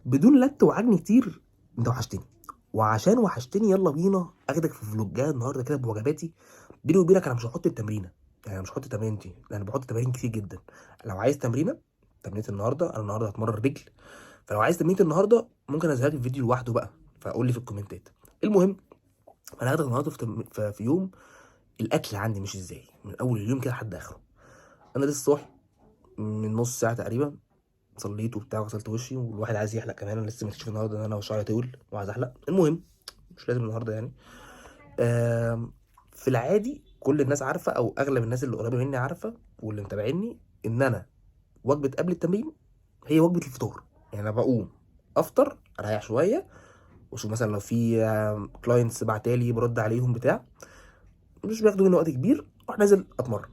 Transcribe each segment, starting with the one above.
بدون لت وعجن كتير. انت وحشتني، وعشان وحشتني يلا بينا اخدك في فلوجات النهارده كده بوجباتي. بيني وبينك انا مش هحط التمرينه، يعني مش هحط تمرينتي، انا بحط تمارين كتير جدا. لو عايز تمرينه النهارده، انا النهارده هتمرن رجل. فلو عايز تمرينه النهارده ممكن انزلها لك الفيديو لوحده بقى، فقول لي في الكومنتات. المهم، انا هاخدك النهارده في يوم الاكل عندي مش ازاي من اول اليوم كده لحد اخره. انا لسه صاحي من نص ساعه تقريبا، صليت وبتاع وغسلت وشي، والواحد عايز يحلق كمان. انا لسه مكتشف النهارده ان انا وشعري طول وعايز احلق. المهم، مش لازم النهارده يعني. في العادي كل الناس عارفه، او اغلب الناس اللي قريبه مني عارفه واللي متابعيني، ان انا وجبه قبل التمرين هي وجبه الفطار. يعني انا بقوم افطر، اريح شويه، واشوف مثلا لو في كلاينتس بعتالي برد عليهم بتاع، مش بياخدوا مني وقت كبير، واروح نازل اتمرن.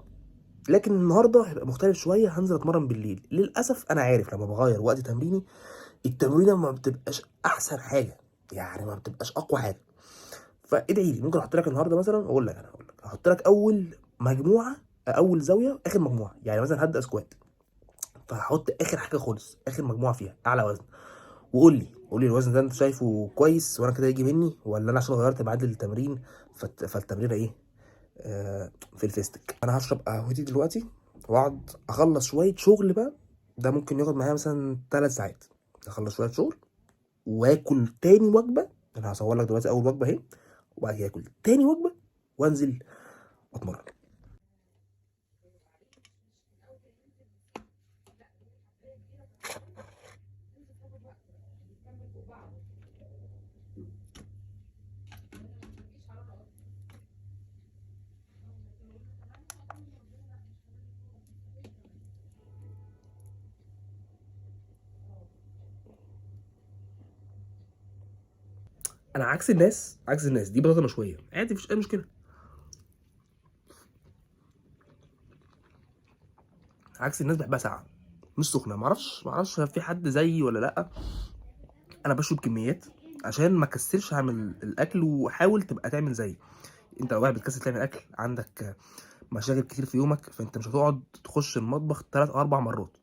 لكن النهارده هيبقى مختلف شويه، هنزل اتمرن بالليل. للاسف انا عارف لما بغير وقت تمريني التمرينه ما بتبقاش احسن حاجه، يعني ما بتبقاش اقوى حاجه. فادعي لي، ممكن احط لك النهارده مثلا، اقول لك هحط لك اول مجموعه، اول زاويه اخر مجموعه. يعني مثلا هبدا سكوات، فهحط اخر حاجه خالص، اخر مجموعه فيها اعلى وزن. وقول لي الوزن ده انت شايفه كويس وانا كده يجي مني، ولا انا عشان غيرت ميعاد التمرين فالتمرين ايه في الفيستك. انا هشرب قهوتي دلوقتي واقعد اخلص شويه شغل بقى. ده ممكن ياخد معايا مثلا 3 ساعات. اخلص شويه شغل واكل تاني وجبه. انا هصور لك دلوقتي اول وجبه اهي، وبعد كده اكل تاني وجبه وانزل اتمرن. انا عكس الناس دي بطاطا مشويه عادي، مفيش اي مشكله. عكس الناس بحبها ساقعه مش سخنه. معرفش في حد زيي ولا لا. انا بشرب كميات عشان ما كسلش اعمل الاكل، وحاول تبقى تعمل زيي. انت لو واحد بتكسل تعمل اكل، عندك مشاغل كتير في يومك، فانت مش هتقعد تخش المطبخ 3 أو 4 مرات.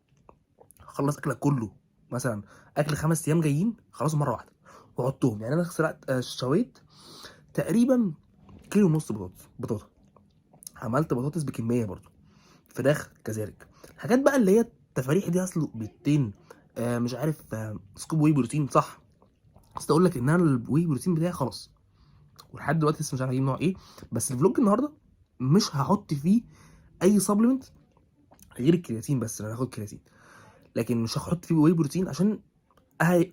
خلص اكلك كله، مثلا اكل 5 ايام جايين خلاص مره واحده وحطهم. يعني انا شويت تقريبا كيلو ونص بطاطا. عملت بطاطس بكميه برضو، فراخ كذلك. الحاجات بقى اللي هي التفاريح دي، اسلق بيضتين، مش عارف، سكوب واي بروتين، صح. بس اقول لك ان انا الواي بروتين بتاعي خلاص، ولحد دلوقتي لسه مش عارف اجيب نوع ايه. بس الفلوج النهارده مش هحط فيه اي سبلمنت غير الكرياتين. بس انا هاخد كرياتين، لكن مش هحط فيه واي بروتين عشان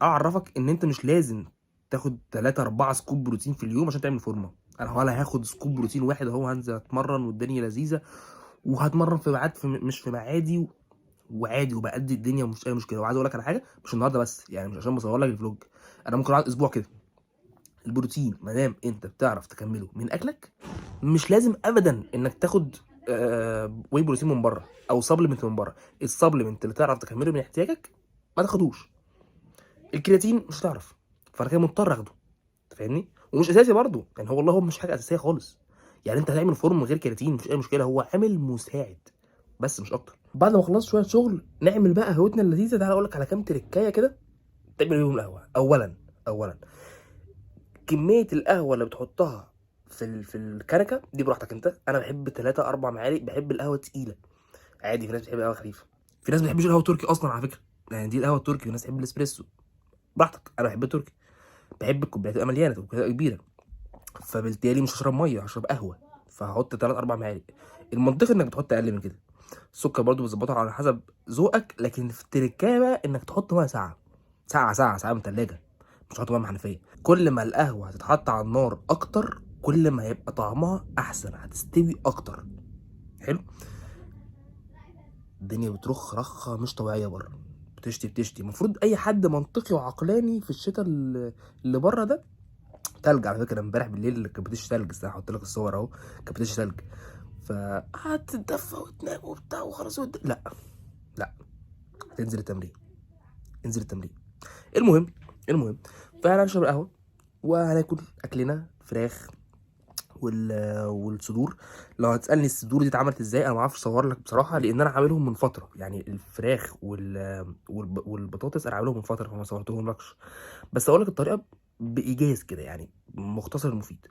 اعرفك ان انت مش لازم تاخد 3 4 سكوب بروتين في اليوم عشان تعمل فورمه. انا ولا هاخد سكوب بروتين واحد اهو، هنزل اتمرن والدنيا لذيذه، وهتمرن في ميعاد مش في ميعادي، وعادي وبأدي الدنيا ومش اي مشكله. وعايز اقول لك على حاجه، مش النهارده بس، يعني مش عشان بصور لك الفلوج، انا ممكن اقعد اسبوع كده. البروتين ما دام انت بتعرف تكمله من اكلك، مش لازم ابدا انك تاخد واي بروتين من بره او سبلمنت من بره. السبلمنت اللي تعرف تكمله من احتياجك ما تاخدوش. الكرياتين مش هتعرف، فانا كده مضطر اخده. انت فاهمني؟ ومش اساسي برضه، يعني هو والله هو مش حاجه اساسيه خالص. يعني انت هتعمل فورم من غير كرياتين مفيش اي مشكله، هو عامل مساعد بس مش اكتر. بعد ما خلصت شويه شغل، نعمل بقى قهوتنا اللذيذه. تعالى اقول لك على كام تريكايه كده تعمل بيهم القهوه. اولا كميه القهوه اللي بتحطها في الكنكه دي براحتك انت. انا بحب 3 4 معالق، بحب القهوه تقيله. عادي، في ناس بتحب القهوه خفيفه، في ناس ما بتحبش القهوه التركي اصلا على فكره. يعني دي القهوه التركي، في ناس بتحب الاسبريسو، براحتك. انا بحب التركي، بحب الكوبايات تبقى مليانه، تبقى كوبايات كبيره. فبالتالي مش هشرب ميه، هشرب قهوه، فهحط 3 4 معالق. المنطقي انك بتحط اقل من كده. السكر برضو بتظبطها على حسب ذوقك، لكن في التركايه بقى انك تحط ميه ساقعه، ساقعه من الثلاجه، مش تحط ميه من الحنفيه. كل ما القهوه هتتحط على النار اكتر، كل ما هيبقى طعمها احسن، هتستوي اكتر. حلو. الدنيا بترخ رخه مش طبيعيه بره، بتشتي. المفروض اي حد منطقي وعقلاني في الشتاء اللي بره ده. تلج على فكره، امبارح بالليل كانت بتشتي تلج، هحط لك الصور اهو، كانت بتشتي تلج. فقعدت تدفى وتنام وبتاع وخلاص لا، لا، هتنزل التمرين، انزل التمرين. المهم، فاحنا هنشرب القهوه وهناكل اكلنا، فراخ والصدور. لو هتسالني الصدور دي اتعملت ازاي، انا ما اعرفش اصور لك بصراحه، لان انا عاملهم من فتره. يعني الفراخ والبطاطس انا عاملهم من فتره، فما صورتهم لكش. بس اقول لك الطريقه بايجاز كده، يعني مختصر المفيد.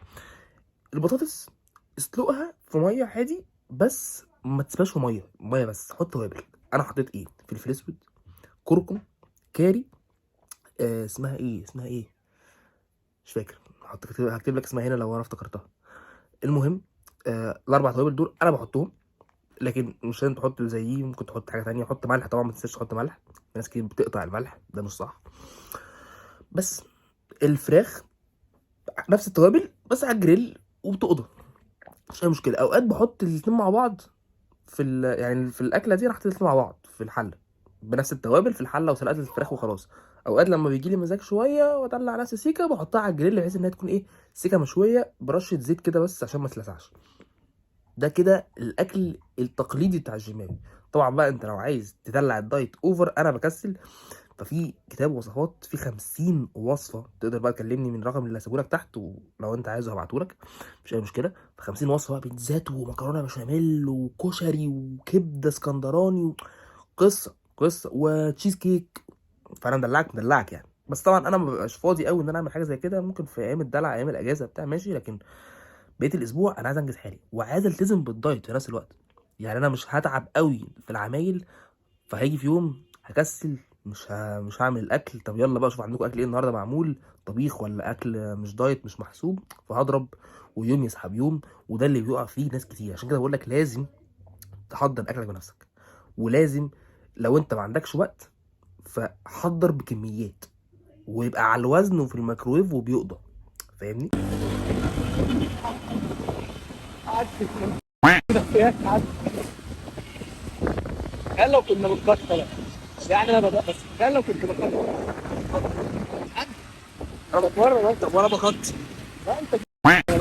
البطاطس اسلقها في ميه عادي، بس ما تسيبهاش في ميه بس، حط توابل. انا حطيت ايه؟ فلفل اسود، كركم، كاري، اسمها ايه مش فاكر. هكتب لك اسمها هنا لو انا افتكرتها. المهم، الاربع توابل دول انا بحطهم. لكن مش لازم تحط زيي، ممكن تحط حاجه تانية. حط ملح طبعا، ما تنساش تحط ملح. في ناس كتير بتقطع الملح، ده مش صح. بس الفراخ نفس التوابل بس على الجريل وبتقضى، مش اي مشكله. اوقات بحط الاتنين مع بعض يعني في الاكله دي انا حطيت الاتنين مع بعض في الحله بنفس التوابل في الحله، وسلقت الفراخ وخلاص. اوقات لما بيجي لي مزاج شويه واطلع نفس سيكه، بحطها على الجريل بحيث انها تكون ايه، سيكه مشويه برشه زيت كده بس عشان ما تلسعش. ده كده الاكل التقليدي بتاع الجيماوي. طبعا بقى انت لو عايز تدلع الدايت اوفر، انا بكسل. ففي كتاب وصفات فيه 50 وصفه، تقدر بقى تكلمني من الرقم اللي هسيبهولك تحت، ولو انت عايزه هبعتهولك، مش اي مشكله. ف 50 وصفه بقى، بيتزات ومكرونه بشاميل وكشري وكبده اسكندراني قصه وتشيز كيك. فانا مدلعك يعني. بس طبعا انا ما ببقاش فاضي قوي ان انا اعمل حاجه زي كده. ممكن في ايام الدلع، ايام الاجازه بتاع ماشي، لكن بقيه الاسبوع انا عايز انجز حالي وعايز التزم بالدايت في نفس الوقت. يعني انا مش هتعب قوي في العمايل، فهيجي في يوم هكسل، مش هعمل الاكل. طب يلا بقى شوف عندكم اكل ايه النهارده معمول، طبيخ ولا اكل مش دايت مش محسوب، فهضرب ويوم يسحب يوم. وده اللي بيقع فيه ناس كتير. عشان كده بقول لك لازم تحضر اكلك بنفسك. ولازم لو انت ما عندكش وقت، فحضر بكميات ويبقى على الوزن وفي الميكرويف وبيقضى. فاهمني؟ تخيل لو كنا بنكتر، يعني انا بدأ، بس تخيل لو كنت بكتر. انا بتمرن انت وانا بكتر. لا انت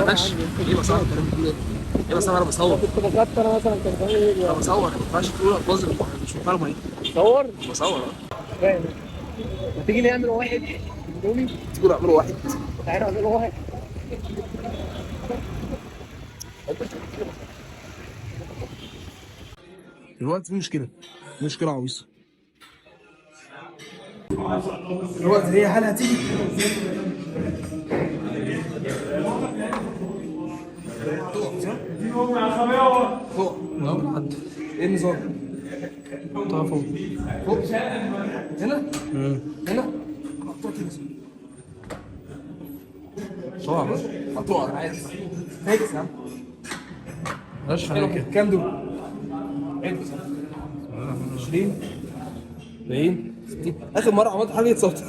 ماشي. ايه بصور الكلام ده؟ ايه بصور؟ انا بصور. كنت بكتر، انا مثلا كان زمان انا بصور، ما ينفعش تقول اتبظر، مش محترمه ايه. بصور. بصور فاهم. ما تيجي نعمل واحد اندومي. تقول اعملوا واحد. تعالى نعمل واحد. الوقت فيه مشكله عويصه. الوقت هي حالها هتيجي. فوق لا بالعد. ايه النظام؟ طبعا فوق هنا. هنا طبعا بس هتقع عايز فاكس يا عم. ماشي خليك كام دول؟ 20 40 60. اخر مره عملت حاجه اتصبت.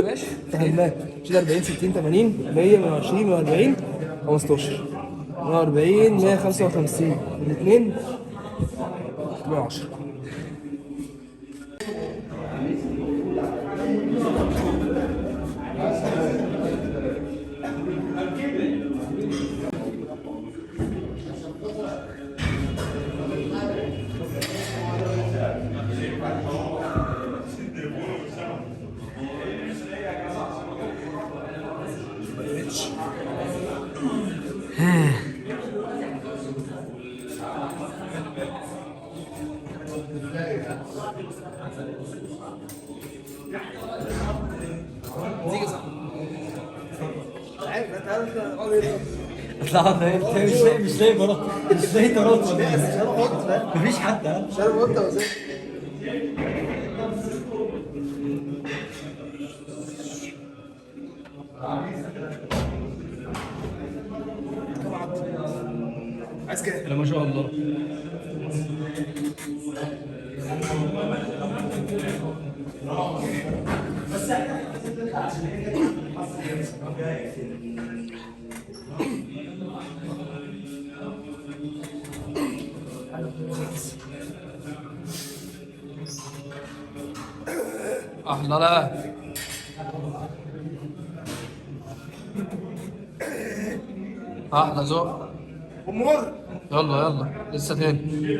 ماشي فهمناك. شيل 40 60 80 100 120 140 15 140 155 الاثنين 110. تيجي صح. لا انت مش لاقي مرات، مش لاقي مرات ولا ايه؟ مفيش حد. ها مش عارف انت ولا عايز كده. لا ما شاء الله. احلى لا. احلى ذوق. امور. يلا لسه تاني،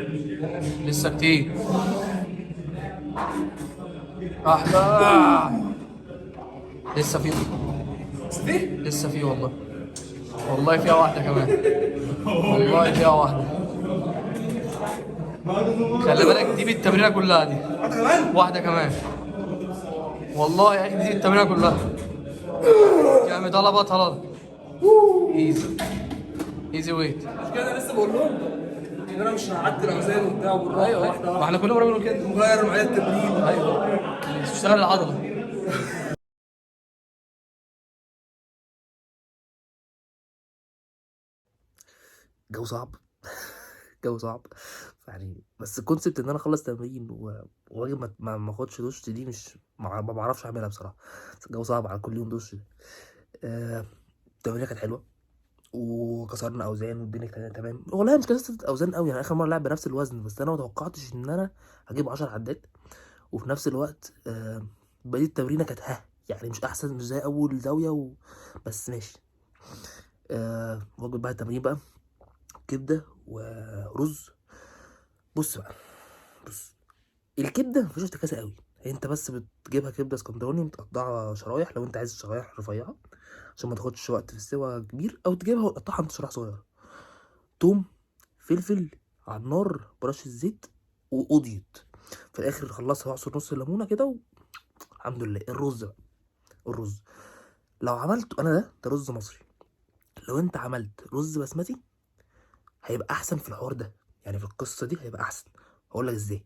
لسه كتير. احلى. لسه فيه، لسه فيه والله. والله فيها واحدة كمان، والله فيها واحدة. خلي بالك دي بالتمرينة كلها دي. واحدة كمان؟ واحدة كمان. والله يا اخي دي التمرينة كلها. جامد، طلع بقى طلع. ايزي، ايزي ويت. مش كده، انا لسه بقول لهم ان انا مش هعدي الاوزان وبتاع وبالراحه ايوه واحده ما واحده، احنا كل مرة بنقول كده. مغير معايا التمرين. ايوه اشتغل العضلة. جو صعب. جو صعب يعني. بس الكونسيبت ان انا اخلص تمرين واجي ما اخدش دش، دي مش ما بعرفش اعملها بصراحه. بس الجو صعب على كل يوم دش. التمرين كانت حلوه وكسرنا اوزان والدنيا كانت تمام. والله مش قصه اوزان قوي يعني، اخر مره لعب بنفس الوزن، بس انا ما توقعتش ان انا هجيب 10 عدات. وفي نفس الوقت بقيت التمرينه كانت يعني مش احسن، مش زي اول زاويه بس ماشي. وجبه بقى التمرين بقى كبده ورز. بص بقى، بص، الكبده مفيش افتكاسه قوي. انت بس بتجيبها كبده اسكندراني متقطعه شرايح، لو انت عايز شرايح رفيعه عشان ما تاخدش وقت في السوا كبير، او تجيبها وتقطعها انت شرايح صغيره. توم، فلفل، على النار برش الزيت وقضيت. في الاخر خلصها واعصر نص الليمونه كده الحمد لله. الرز بقى، الرز لو عملت انا ده رز مصري. لو انت عملت رز بسمتي هيبقى احسن في الحوار ده، يعني في القصه دي هيبقى احسن. هقول لك ازاي.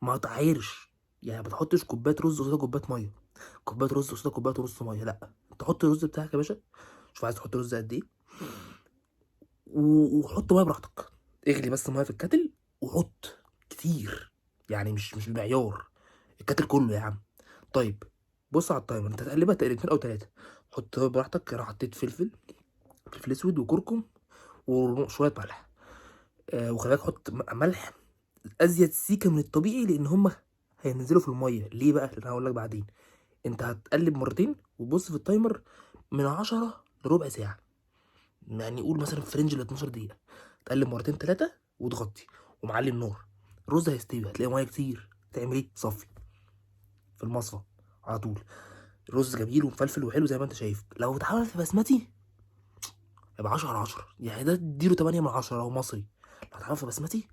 ما تعايرش، يعني ما تحطش كوبايه رز قصاد كوبايه ميه، كوبايه رز قصاد كوبايه ونص ميه، لا. تحط الرز بتاعك يا باشا، شوف عايز تحط رز قد ايه، وحط ميه براحتك. اغلي بس ميه في الكاتل وحط كتير، يعني مش المعيار، الكاتل كله يا عم. طيب بص على التايمر، انت هتقلبها تقلبتين او ثلاثه. حط براحتك. انا حطيت فلفل اسود وكركم وشويه ملح. وخلي بالك حط ملح ازيد سيكه من الطبيعي، لان هما هينزلوا في الميه. ليه بقى؟ لان هقول لك بعدين. انت هتقلب مرتين وبص في التايمر من 10 لربع ساعه، يعني قول مثلا في رينج ال 12 دقيقه. تقلب مرتين ثلاثه وتغطي ومعلي النار. الرز هيستوي، هتلاقي ميه كتير. تعمل ايه؟ تصفي في المصفى على طول. الرز جميل ومفلفل وحلو زي ما انت شايف. لو اتعمل في بسمتي يبقى 10 على 10، يعني ده اديله 8 من 10 لو مصري. لو اتعمل في بسمتي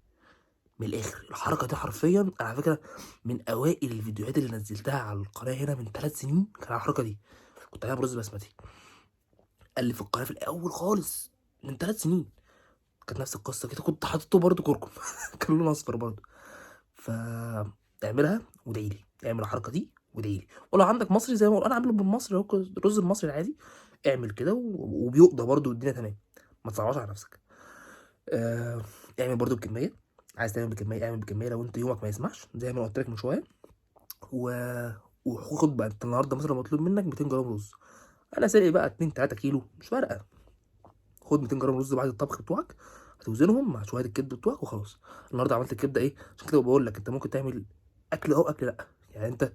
من الاخر. الحركه دي حرفيا انا على فكره من اوائل الفيديوهات اللي نزلتها على القناه هنا من 3 سنين كان على الحركه دي. كنت عامل رز بسمتي، قال لي في القناه في الاول خالص من 3 سنين. كانت نفس القصه كده، كنت حاطط برضه كركم كان لونه اصفر برضه. ف اعملها وادعي لي، اعمل الحركه دي وادعي لي. ولو عندك مصري زي ما انا عامله بالمصري اهو، الرز المصري العادي، اعمل كده وبيقضى برضه والدنيا تمام. ما تصعبش على نفسك. آه... اعمل برضه بكميه. عايز تعمل بكميه اعمل بكميه، لو انت يومك ما يسمحش زي ما قلت لك من شويه. و... وخد بقى انت النهارده مثلا مطلوب منك 200 جرام رز. انا سالق بقى 2 3 كيلو مش فارقه. خد 200 جرام رز بعد الطبخ بتوعك، هتوزنهم مع شويه الكبده بتوعك وخلاص. النهارده عملت الكبده ايه، عشان كده بقول لك انت ممكن تعمل اكل او اكل لا. يعني انت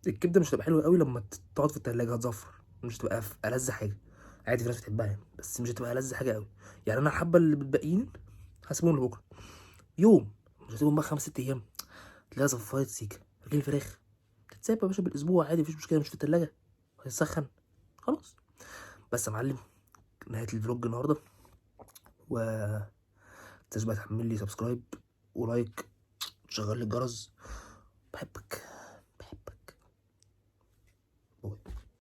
الكبده مش هتبقى حلوه قوي لما تقعد في التلاجة هتزفر، مش هتبقى ألذ حاجه. عادي في ناس بتحبها يعني، بس مش هتبقى ألذ حاجه قوي. يعني انا حابه اللي بتبقيين هسيبهم لبكره يوم، مش هسيبهم بقى 5 6 ايام. تلاقيها صفايه سيكه. لكن الفراخ تتساب يا باشا بالاسبوع عادي، مفيش مشكله، مش في التلاجة هتسخن خلاص. بس يا معلم، نهايه الفلوج النهارده. و تنساش بقى تعمل لي سبسكرايب ولايك وتشغل لي الجرس. بحبك.